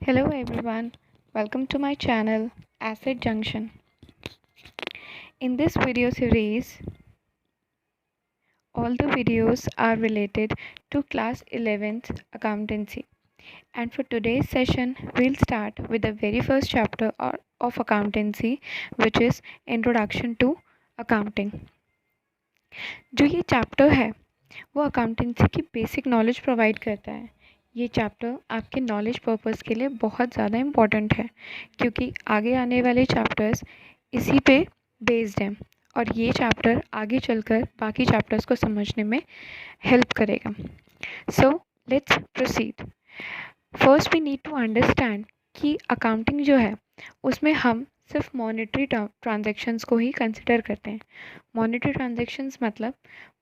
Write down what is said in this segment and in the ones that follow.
Hello everyone, welcome to my channel Asset Junction. In this video series, all the videos are related to class 11th accountancy. And for today's session, we'll start with the very first chapter of accountancy, which is Introduction to Accounting. जो ये chapter है वो accountancy की basic knowledge provide करता है। ये chapter आपके knowledge purpose के लिए बहुत ज़्यादा इम्पॉर्टेंट है क्योंकि आगे आने वाले चैप्टर्स इसी पे बेस्ड हैं और ये चैप्टर आगे चलकर बाकी चैप्टर्स को समझने में हेल्प करेगा। So let's proceed. First we need to understand कि अकाउंटिंग जो है उसमें हम सिर्फ मॉनेटरी ट्रांजैक्शंस को ही कंसिडर करते हैं। मॉनेटरी ट्रांजैक्शंस मतलब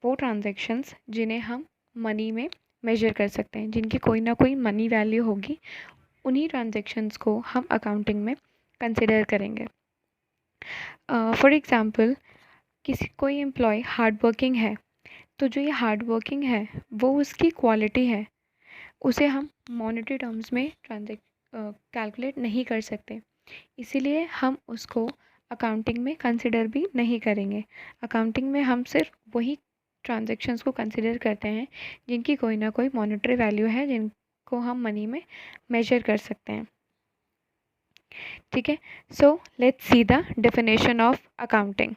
वो ट्रांजैक्शंस जिन्हें हम मनी में मेजर कर सकते हैं, जिनकी कोई ना कोई मनी वैल्यू होगी, उन्हीं ट्रांजैक्शंस को हम अकाउंटिंग में कंसिडर करेंगे। फॉर एग्ज़ाम्पल कोई एम्प्लॉय हार्ड वर्किंग है तो जो ये हार्ड वर्किंग है वो उसकी क्वालिटी है, उसे हम मॉनेटरी टर्म्स में कैलकुलेट नहीं कर सकते, इसीलिए हम उसको अकाउंटिंग में कंसिडर भी नहीं करेंगे। अकाउंटिंग में हम सिर्फ वही ट्रांजैक्शंस को कंसिडर करते हैं जिनकी कोई ना कोई मॉनेटरी वैल्यू है, जिनको हम मनी में मेजर कर सकते हैं। ठीक है, so let's see the definition of accounting.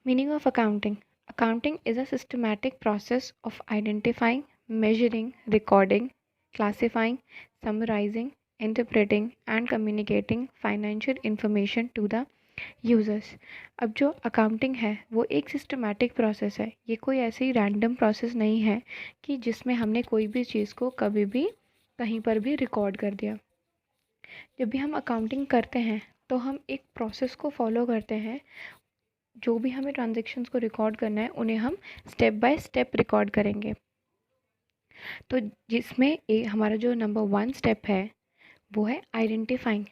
Meaning of accounting. Accounting is a systematic process of identifying, measuring, recording, classifying, summarizing, interpreting and communicating financial information to the users. अब जो accounting है वो एक सिस्टमैटिक प्रोसेस है, ये कोई ऐसी random process नहीं है कि जिसमें हमने कोई भी चीज़ को कभी भी कहीं पर भी रिकॉर्ड कर दिया। जब भी हम अकाउंटिंग करते हैं तो हम एक प्रोसेस को फॉलो करते हैं। जो भी हमें ट्रांजैक्शंस को रिकॉर्ड करना है उन्हें हम स्टेप बाय स्टेप रिकॉर्ड करेंगे। तो जिसमें हमारा जो नंबर 1 स्टेप है वो है आइडेंटिफाइंग।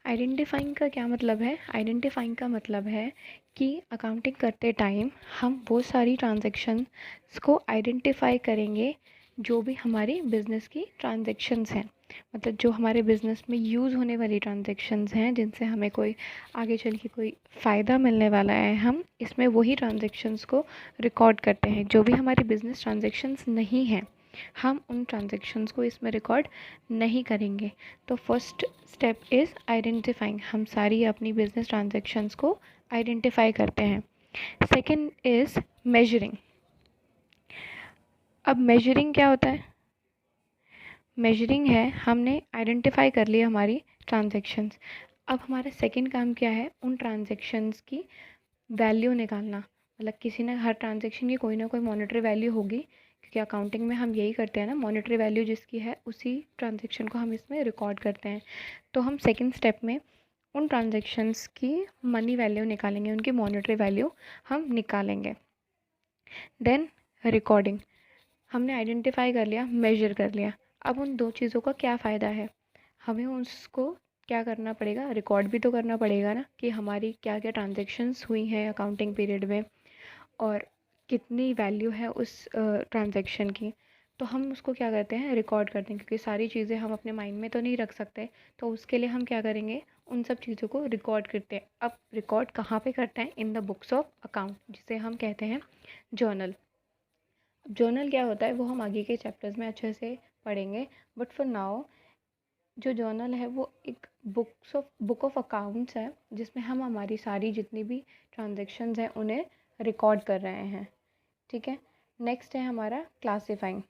आइडेंटिफाइंग का क्या मतलब है? आइडेंटिफाइंग का मतलब है कि अकाउंटिंग करते टाइम हम वो सारी ट्रांजैक्शंस को आइडेंटिफाई करेंगे जो भी हमारी बिज़नेस की ट्रांजैक्शंस हैं, मतलब जो हमारे बिज़नेस में यूज़ होने वाली ट्रांजैक्शंस हैं, जिनसे हमें कोई आगे चल के कोई फ़ायदा मिलने वाला है, हम इसमें वही ट्रांजैक्शंस को रिकॉर्ड करते हैं। जो भी हमारी बिज़नेस ट्रांजैक्शंस नहीं हैं हम उन ट्रांजैक्शंस को इसमें रिकॉर्ड नहीं करेंगे। तो फर्स्ट स्टेप इज़ आइडेंटिफाइंग, हम सारी अपनी बिजनेस ट्रांजैक्शंस को आइडेंटिफाई करते हैं। Second is measuring. अब मेजरिंग क्या होता है? मेजरिंग है हमने आइडेंटिफाई कर लिया हमारी ट्रांजैक्शंस, अब हमारा सेकंड काम क्या है? उन ट्रांजैक्शंस की वैल्यू निकालना। मतलब किसी ने हर ट्रांजैक्शन की कोई ना कोई मॉनेटरी वैल्यू होगी, क्योंकि अकाउंटिंग में हम यही करते हैं ना, मॉनेटरी वैल्यू जिसकी है उसी ट्रांजैक्शन को हम इसमें रिकॉर्ड करते हैं। तो हम सेकंड स्टेप में उन ट्रांजैक्शंस की मनी वैल्यू निकालेंगे, उनकी मॉनेटरी वैल्यू हम निकालेंगे। देन रिकॉर्डिंग, हमने आइडेंटिफाई कर लिया, मेजर कर लिया। अब उन दो चीज़ों का क्या फ़ायदा है? हमें उसको क्या करना पड़ेगा? रिकॉर्ड भी तो करना पड़ेगा ना कि हमारी क्या क्या ट्रांजैक्शंस हुई हैं अकाउंटिंग पीरियड में और कितनी वैल्यू है उस ट्रांजैक्शन की। तो हम उसको क्या करते हैं? रिकॉर्ड करते हैं, क्योंकि सारी चीज़ें हम अपने माइंड में तो नहीं रख सकते, तो उसके लिए हम क्या करेंगे? उन सब चीज़ों को रिकॉर्ड करते हैं। अब रिकॉर्ड कहाँ पे करते हैं? In the books of account, जिसे हम कहते हैं जर्नल। जर्नल क्या होता है वो हम आगे के चैप्टर्स में अच्छे से पढ़ेंगे, बट फॉर नाउ जो जर्नल है वो एक बुक ऑफ अकाउंट्स है, जिसमें हम हमारी सारी जितनी भी ट्रांजैक्शंस हैं उन्हें रिकॉर्ड कर रहे हैं। ठीक है, नेक्स्ट है हमारा क्लासिफाइंग।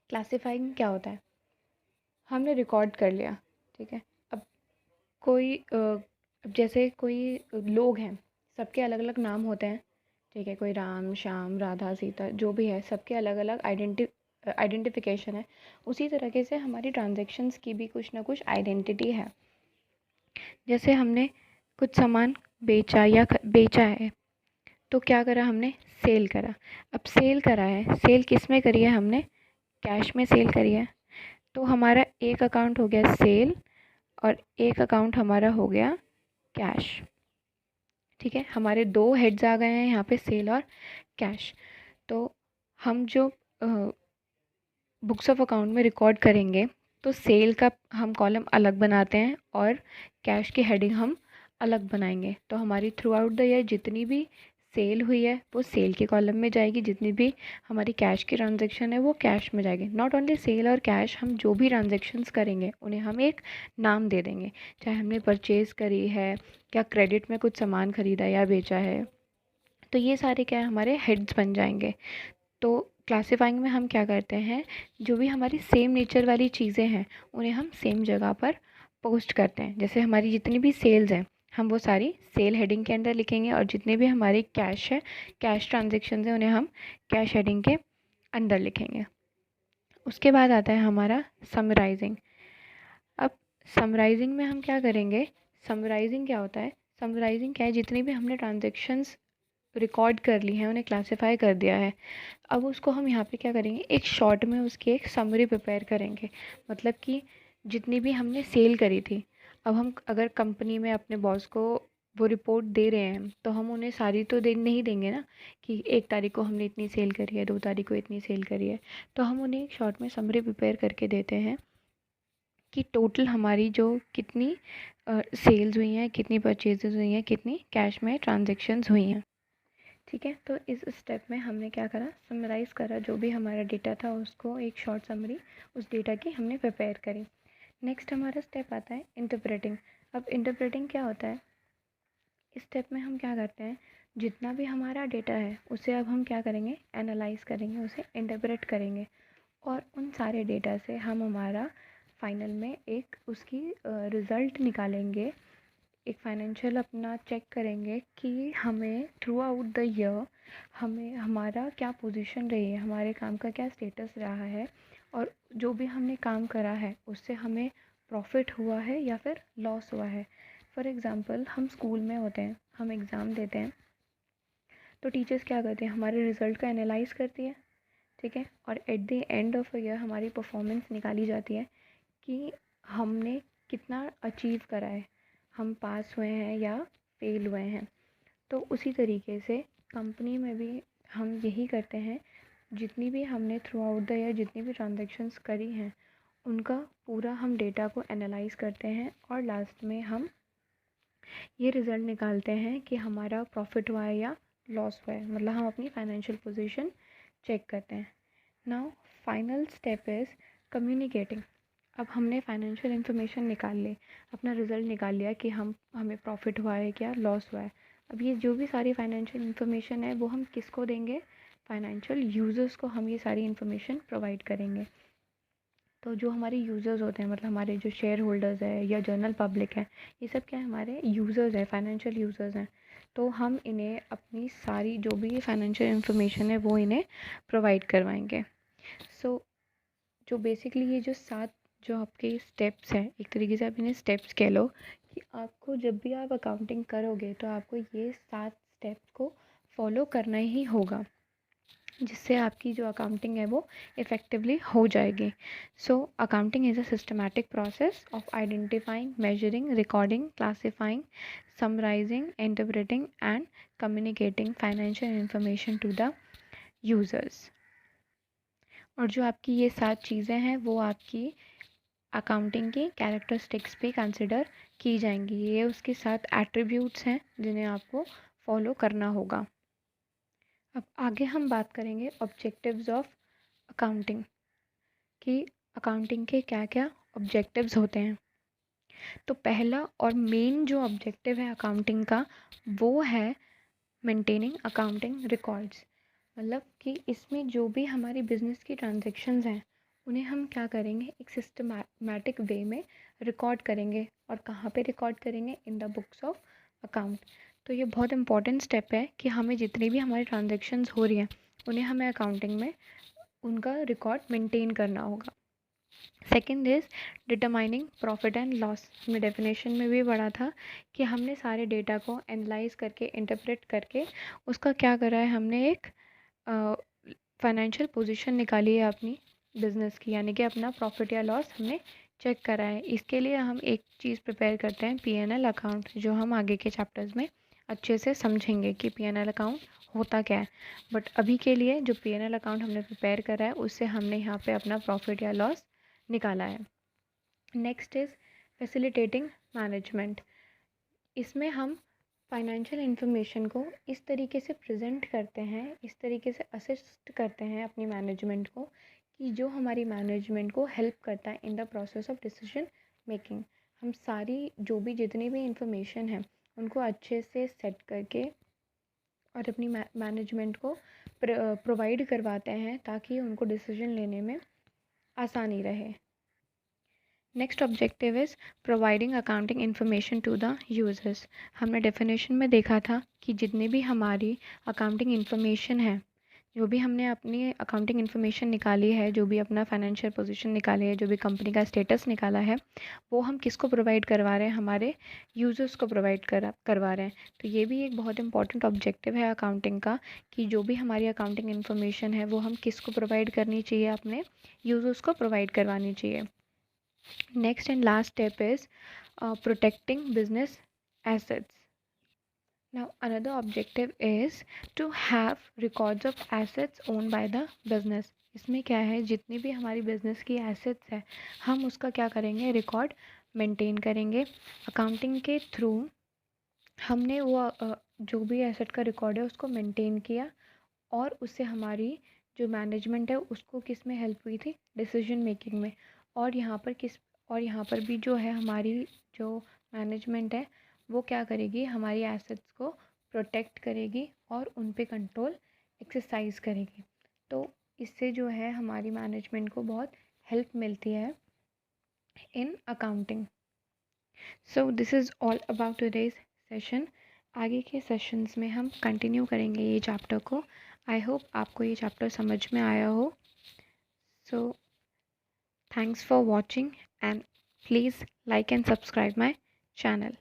क्लासिफाइंग क्या होता है? हमने रिकॉर्ड कर लिया, ठीक है। अब अब जैसे कोई लोग हैं, सबके अलग अलग नाम होते हैं, ठीक है। कोई राम, श्याम, राधा, सीता, जो भी है, सबके अलग अलग आइडेंटिफिकेशन है। उसी तरीके से हमारी ट्रांजैक्शंस की भी कुछ ना कुछ आइडेंटिटी है। जैसे हमने कुछ सामान बेचा है, तो क्या करा हमने? सेल करा। अब सेल करा है, सेल किस में करी है हमने? कैश में सेल करी है। तो हमारा एक अकाउंट हो गया सेल और एक अकाउंट हमारा हो गया कैश। ठीक है, हमारे दो हेड्स आ गए हैं यहाँ पे, सेल और कैश। तो हम जो बुक्स ऑफ अकाउंट में रिकॉर्ड करेंगे तो सेल का हम कॉलम अलग बनाते हैं और कैश की हेडिंग हम अलग बनाएंगे। तो हमारी थ्रू आउट द ईयर जितनी भी सेल हुई है वो सेल के कॉलम में जाएगी, जितनी भी हमारी कैश की ट्रांजैक्शन है वो कैश में जाएगी। नॉट ओनली सेल और कैश, हम जो भी ट्रांजैक्शंस करेंगे उन्हें हम एक नाम दे देंगे, चाहे हमने परचेज़ करी है या क्रेडिट में कुछ सामान ख़रीदा या बेचा है, तो ये सारे क्या है हमारे हेड्स बन जाएंगे। तो क्लासीफाइंग में हम क्या करते हैं, जो भी हमारी सेम नेचर वाली चीज़ें हैं उन्हें हम सेम जगह पर पोस्ट करते हैं। जैसे हमारी जितनी भी सेल्स हैं हम वो सारी सेल हेडिंग के अंदर लिखेंगे, और जितने भी हमारी कैश है, कैश ट्रांजेक्शन है, उन्हें हम कैश हेडिंग के अंदर लिखेंगे। उसके बाद आता है हमारा समराइजिंग। अब समराइजिंग में हम क्या करेंगे, समराइजिंग क्या होता है, समराइजिंग क्या है, जितनी भी हमने ट्रांजेक्शन्स रिकॉर्ड कर ली हैं उन्हें क्लासिफाई कर दिया है, अब उसको हम यहाँ पे क्या करेंगे, एक शॉर्ट में उसकी एक समरी प्रिपेयर करेंगे। मतलब कि जितनी भी हमने सेल करी थी, अब हम अगर कंपनी में अपने बॉस को वो रिपोर्ट दे रहे हैं तो हम उन्हें सारी तो दे नहीं देंगे ना, कि 1 तारीख को हमने इतनी सेल करी है, 2 तारीख को इतनी सेल करी है। तो हम उन्हें एक शॉर्ट में समरी प्रिपेयर करके देते हैं कि टोटल हमारी जो कितनी सेल्स हुई हैं, कितनी परचेजेस हुई हैं, कितनी कैश में ट्रांजेक्शन्स हुई हैं। ठीक है, तो इस स्टेप में हमने क्या करा, समराइज़ करा जो भी हमारा डेटा था उसको, एक शॉर्ट समरी उस डेटा की हमने प्रिपेयर करी। नेक्स्ट हमारा स्टेप आता है इंटरप्रेटिंग। अब इंटरप्रेटिंग क्या होता है, इस स्टेप में हम क्या करते हैं, जितना भी हमारा डेटा है उसे अब हम क्या करेंगे, एनालाइज करेंगे, उसे इंटरप्रेट करेंगे, और उन सारे डेटा से हम हमारा फाइनल में एक उसकी रिज़ल्ट निकालेंगे, एक फाइनेंशियल अपना चेक करेंगे कि हमें थ्रू आउट द ईयर हमें हमारा क्या पोजीशन रही है, हमारे काम का क्या स्टेटस रहा है, और जो भी हमने काम करा है उससे हमें प्रॉफिट हुआ है या फिर लॉस हुआ है। फॉर एग्ज़ाम्पल हम स्कूल में होते हैं, हम एग्ज़ाम देते हैं, तो टीचर्स क्या करते हैं, हमारे रिज़ल्ट का एनालाइज करती है, ठीक है, और at the end of year हमारी परफॉर्मेंस निकाली जाती है कि हमने कितना अचीव करा है, हम पास हुए हैं या फेल हुए हैं। तो उसी तरीके से कंपनी में भी हम यही करते हैं, जितनी भी हमने थ्रू आउट द ईयर जितनी भी ट्रांजैक्शंस करी हैं उनका पूरा हम डेटा को एनालाइज करते हैं, और लास्ट में हम ये रिज़ल्ट निकालते हैं कि हमारा प्रॉफिट हुआ है या लॉस हुआ है, मतलब हम अपनी फाइनेंशियल पोजीशन चेक करते हैं। Now final step is communicating. अब हमने फाइनेंशियल इन्फॉर्मेशन निकाल ली, अपना रिज़ल्ट निकाल लिया कि हमें प्रॉफिट हुआ है क्या लॉस हुआ है। अब ये जो भी सारी फाइनेंशियल इन्फॉर्मेशन है वो हम किसको देंगे, फाइनेंशियल यूज़र्स को हम ये सारी इन्फॉर्मेशन प्रोवाइड करेंगे। तो जो हमारे यूज़र्स होते हैं, मतलब हमारे जो शेयर होल्डर्स है या जनरल पब्लिक है, ये सब क्या है, हमारे यूज़र्स हैं, फाइनेंशियल यूज़र्स हैं। तो हम इन्हें अपनी सारी जो भी फाइनेंशियल इन्फॉर्मेशन है वो इन्हें प्रोवाइड करवाएंगे। सो जो बेसिकली ये जो 7 जो आपके स्टेप्स हैं, एक तरीके से आप इन्हें स्टेप्स कह लो, कि आपको जब भी आप अकाउंटिंग करोगे तो आपको ये 7 स्टेप्स को फॉलो करना ही होगा, जिससे आपकी जो अकाउंटिंग है वो इफ़ेक्टिवली हो जाएगी। So accounting is a systematic process of identifying, measuring, recording, classifying, summarising, interpreting and communicating financial information to the users. और जो आपकी ये 7 चीज़ें हैं वो आपकी अकाउंटिंग की कैरेक्टरिस्टिक्स भी कंसिडर की जाएंगी। ये उसके 7 एट्रीब्यूट्स हैं जिन्हें आपको फॉलो करना होगा। अब आगे हम बात करेंगे ऑब्जेक्टिव्स ऑफ अकाउंटिंग, कि अकाउंटिंग के क्या क्या ऑब्जेक्टिव्स होते हैं। तो पहला और मेन जो ऑब्जेक्टिव है अकाउंटिंग का वो है मेंटेनिंग अकाउंटिंग रिकॉर्ड्स। मतलब कि इसमें जो भी हमारी बिजनेस की ट्रांजैक्शंस हैं उन्हें हम क्या करेंगे, एक सिस्टमैटिक वे में रिकॉर्ड करेंगे। और कहाँ पे रिकॉर्ड करेंगे, in the books of account. तो ये बहुत इंपॉर्टेंट स्टेप है कि हमें जितनी भी हमारी ट्रांजैक्शंस हो रही हैं उन्हें हमें अकाउंटिंग में उनका रिकॉर्ड मेंटेन करना होगा। Second is determining profit and loss. हमने डेफिनेशन में भी पढ़ा था कि हमने सारे डेटा को एनालाइज करके इंटरप्रेट करके उसका क्या करा है, हमने एक फाइनेंशियल पोजीशन निकाली है अपनी बिजनेस की, यानी कि अपना प्रॉफिट या लॉस हमने चेक करा है। इसके लिए हम एक चीज़ प्रिपेयर करते हैं, P&L अकाउंट, जो हम आगे के चैप्टर्स में अच्छे से समझेंगे कि P&L अकाउंट होता क्या है। बट अभी के लिए जो P&L अकाउंट हमने प्रिपेयर करा है उससे हमने यहाँ पे अपना प्रॉफिट या लॉस निकाला है। Next is facilitating management. इसमें हम फाइनेंशियल इन्फॉर्मेशन को इस तरीके से प्रेजेंट करते हैं, इस तरीके से असिस्ट करते हैं अपनी मैनेजमेंट को कि जो हमारी मैनेजमेंट को हेल्प करता है in the process of decision making. हम सारी जो भी जितनी भी इंफॉर्मेशन है उनको अच्छे से सेट करके और अपनी मैनेजमेंट को प्रोवाइड करवाते हैं ताकि उनको डिसीजन लेने में आसानी रहे। Next objective is providing accounting information to the users. हमने डेफिनेशन में देखा था कि जितनी भी हमारी अकाउंटिंग इन्फॉर्मेशन है, जो भी हमने अपनी अकाउंटिंग इन्फॉर्मेशन निकाली है, जो भी अपना फाइनेंशियल पोजीशन निकाली है, जो भी कंपनी का स्टेटस निकाला है, वो हम किसको प्रोवाइड करवा रहे हैं, हमारे यूज़र्स को प्रोवाइड करवा रहे हैं। तो ये भी एक बहुत इंपॉर्टेंट ऑब्जेक्टिव है अकाउंटिंग का कि जो भी हमारी अकाउंटिंग इन्फॉर्मेशन है वो हम किसको प्रोवाइड करनी चाहिए, अपने यूज़र्स को प्रोवाइड करवानी चाहिए। Next and last step is protecting business assets. Now, another objective is to have records of assets owned by the business. इसमें क्या है, जितनी भी हमारी बिजनेस की एसेट्स है हम उसका क्या करेंगे, रिकॉर्ड मेंटेन करेंगे। अकाउंटिंग के थ्रू हमने वो जो भी एसेट का रिकॉर्ड है उसको मेंटेन किया और उससे हमारी जो मैनेजमेंट है उसको किस में हेल्प हुई थी, डिसीजन मेकिंग में। और यहाँ पर भी जो है हमारी जो मैनेजमेंट है वो क्या करेगी, हमारी एसेट्स को प्रोटेक्ट करेगी और उन पे कंट्रोल एक्सरसाइज करेगी। तो इससे जो है हमारी मैनेजमेंट को बहुत हेल्प मिलती है in accounting. So this is all about today's session. आगे के सेशंस में हम कंटिन्यू करेंगे ये चैप्टर को। आई होप आपको ये चैप्टर समझ में आया हो। So thanks for watching and please like and subscribe my channel.